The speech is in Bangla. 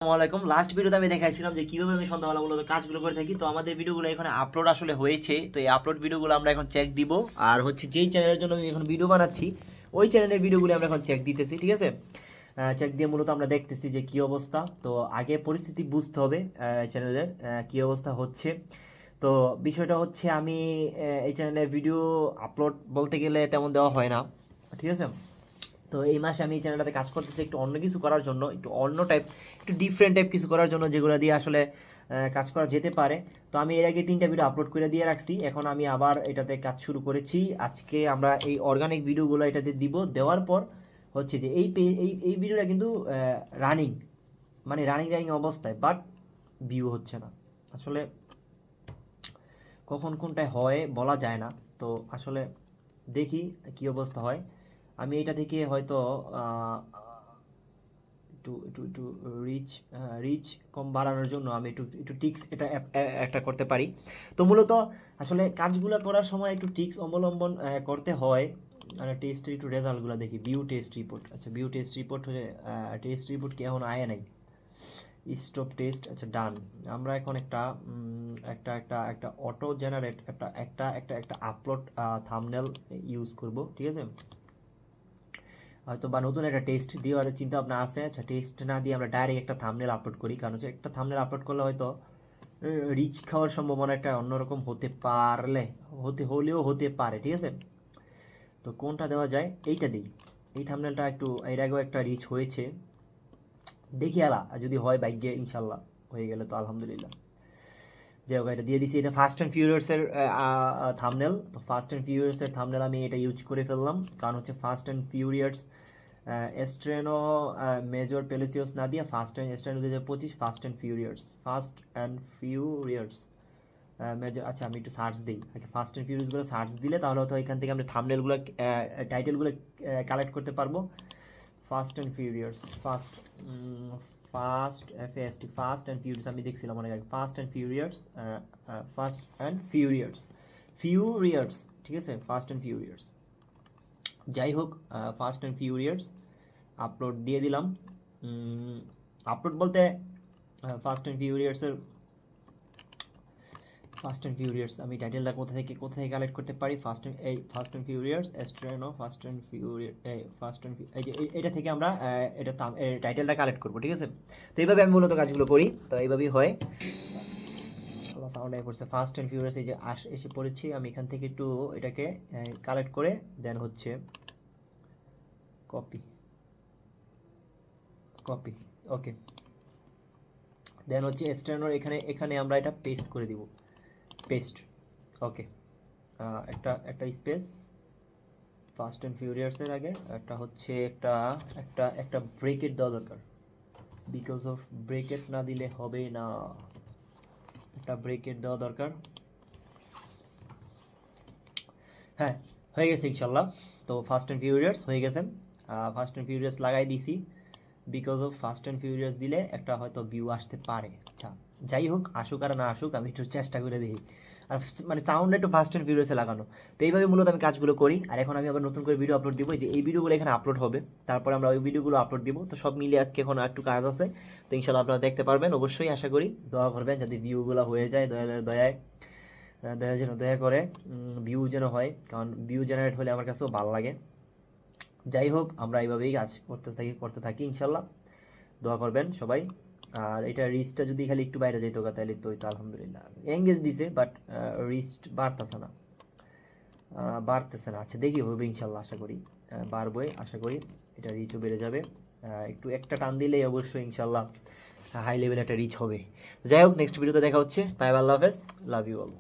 আসসালামাইকুম। লাস্ট ভিডিওতে আমি দেখাইছিলাম যে কিভাবে আমি সন্ধ্যাবেলা মূলত কাজগুলো করে থাকি। তো আমাদের ভিডিওগুলো এখানে আপলোড আসলে হয়েছে। তো এই আপলোড ভিডিওগুলো আমরা এখন চেক দিব। আর হচ্ছে যেই চ্যানেলের জন্য আমি এখন ভিডিও বানাচ্ছি ওই চ্যানেলের ভিডিওগুলো আমরা এখন চেক দিতেছি, ঠিক আছে। চেক দিয়ে মূলত আমরা দেখতেছি যে কি অবস্থা। তো আগে পরিস্থিতি বুঝতে হবে চ্যানেলের কি অবস্থা হচ্ছে। তো বিষয়টা হচ্ছে আমি এই চ্যানেলে ভিডিও আপলোড বলতে গেলে তেমন দেওয়া হয় না, ঠিক আছে। তো এই মাসে আমি এই চ্যানেলটাতে কাজ করতেছি একটু অন্য কিছু করার জন্য, একটু অন্য টাইপ, একটু ডিফারেন্ট টাইপ কিছু করার জন্য, যেগুলো দিয়ে আসলে কাজ করা যেতে পারে। তো আমি এর আগে 3টা ভিডিও আপলোড করে দিয়ে রাখছি, এখন আমি আবার এটাতে কাজ শুরু করেছি। আজকে আমরা এই অর্গানিক ভিডিওগুলো এটাতে দিব। দেওয়ার পর হচ্ছে যে এই ভিডিওটা কিন্তু রানিং, মানে রানিং রানিং অবস্থায়, বাট ভিউ হচ্ছে না আসলে। কখন কোনটায় হয় বলা যায় না। তো আসলে দেখি কি অবস্থা হয়। আমি এটা থেকে হয়তো একটু একটু একটু রিচ রিচ কম বাড়ানোর জন্য আমি একটু একটু টিক্স এটা একটা করতে পারি। তো মূলত আসলে কাজগুলো করার সময় একটু টিক্স অবলম্বন করতে হয়। মানে টেস্টের একটু রেজাল্টগুলো দেখি। ভিউ টেস্ট রিপোর্ট, আচ্ছা ভিউ টেস্ট রিপোর্ট হয়ে টেস্ট রিপোর্ট কি এখন আয় নাই। স্টপ টেস্ট, আচ্ছা ডান। আমরা এখন একটা একটা একটা একটা অটো জেনারেট একটা একটা একটা একটা আপলোড থাম্বনেল ইউজ করব, ঠিক আছে। হয়তো বা নতুন একটা টেস্ট দেওয়ার চিন্তা ভাবনা আছে। আচ্ছা টেস্ট না দিয়ে আমরা ডাইরেক্ট একটা থাম্বনেল আপলোড করি, কারণ হচ্ছে একটা থাম্বনেল আপলোড করলে হয়তো রিচ খাওয়ার সম্ভাবনা একটা অন্যরকম হতে পারলে হলেও হতে পারে, ঠিক আছে। তো কোনটা দেওয়া যায়, এইটা দিই। এই থাম্বনেলটা একটু এর আগেও একটা রিচ হয়েছে, দেখি আলা যদি হয় ভাগ্যে, ইনশাল্লাহ হয়ে গেলে তো আলহামদুলিল্লাহ। যাই হোক, এটা দিয়ে দিছি। এটা ফাস্ট অ্যান্ড ফিউরিয়াসের থাম্বনেল। তো ফাস্ট অ্যান্ড ফিউরিয়াসের থাম্বনেল আমি এটা ইউজ করে ফেললাম, কারণ হচ্ছে ফাস্ট অ্যান্ড ফিউরিয়াস এস্ট্রেনো মেজর পেলেসিওস না দিয়ে ফাস্ট অ্যান্ড এস্ট্রেনো 2025 Fast and Furious, Fast and Furious মেজর। আচ্ছা আমি একটু সার্চ দিই আগে, ফাস্ট অ্যান্ড ফিউরিয়াসগুলো সার্চ দিলে তাহলে হয়তো এখান থেকে আমরা থাম্বনেলগুলো টাইটেলগুলো কালেক্ট করতে পারবো। Fast and Furious, fast FAST fast and Furious আমি দেখছিলাম অনেক আগে। Fast and Furious, Fast and furious, furious, ঠিক আছে, ফাস্ট অ্যান্ড ফিউরিয়াস। যাই হোক, ফাস্ট অ্যান্ড ফিউরিয়াস আপলোড দিয়ে দিলাম। আপলোড বলতে ফাস্ট অ্যান্ড ফিউরিয়াসের ফাস্ট অ্যান্ড ফিউরিয়াস আমি টাইটেলটা কোথা থেকে কালেক্ট করতে পারি। ফাস্ট অ্যান্ড ফিউরিয়াস এস্ট্রেনো Fast and Furious, Fast and এই যে এটা থেকে আমরা এটা টাইটেলটা কালেক্ট করবো, ঠিক আছে। তো এইভাবে আমি মূলত কাজগুলো করি, তো এইভাবেই হয়। আল্লাহ সাউন্ড আই পড়ছে। ফাস্ট অ্যান্ড ফিউরিয়াস এই যে এসে পড়েছি, আমি এখান থেকে একটু এটাকে কালেক্ট করে দেন হচ্ছে কপি কপি, ওকে। দেন হচ্ছে এক্সটার্নাল, এখানে এখানে আমরা এটা পেস্ট করে দিব, পেস্ট, ওকে। একটা একটা স্পেস ফাস্ট অ্যান্ড ফিউরিয়াসের আগে একটা হচ্ছে একটা একটা একটা ব্রেকেট দেওয়া দরকার, বিকজ অফ ব্রেকেট না দিলে হবে না, একটা ব্রেকেট দেওয়া দরকার। হ্যাঁ, হয়ে গেছে ইনশাল্লাহ। তো ফাস্ট অ্যান্ড ফিউরিয়াস হয়ে গেছে। ফাস্ট অ্যান্ড ফিউরিয়াস লাগাই দিছি, because of fast and furious দিলে একটা হয়তো ভিউ আসতে পারে। আচ্ছা যাই হোক, আসুক আর না আসুক, আমি একটু চেষ্টা করে দেখি। আর মানে সাউন্ড একটু ফাস্ট অ্যান্ড ফিউরিয়াসে লাগানো। তো এইভাবে মূলত আমি কাজগুলো করি। আর এখন আমি আবার নতুন করে ভিডিও আপলোড দিব, যে এই ভিডিওগুলো এখানে আপলোড হবে, তারপরে আমরা ওই ভিডিওগুলো আপলোড দিব। তো সব মিলিয়ে আজকে এখন একটু কাজ আছে। তো ইনশাল্লাহ আপনারা দেখতে পারবেন, অবশ্যই আশা করি দোয়া করবেন যাতে ভিউগুলো হয়ে যায়, দয়ায় দয়া যেন দয়া করে ভিউ যেন হয়, কারণ ভিউ জেনারেট হলে আমার কাছেও ভালো লাগে। যাই হোক, আমরা এইভাবেই কাজ করতে থাকি ইনশাল্লাহ। দোয়া করবেন সবাই। আর এটা রিচটা যদি খালি একটু বাইরে যেত তাহলে তো আলহামদুলিল্লাহ। এঙ্গেজ দিছে, বাট রিচ বাড়তেছে না, বাড়তেছে না। আচ্ছা দেখি হবে ইনশাল্লাহ, আশা করি বাড়বই, আশা করি এটা রিচও বেড়ে যাবে। একটু একটা টান দিলেই অবশ্যই ইনশাল্লাহ হাই লেভেল একটা রিচ হবে। যাই হোক, নেক্সট ভিডিওতে দেখা হচ্ছে। বাই, আল্লাহ হাফেজ, লাভ ইউ অল।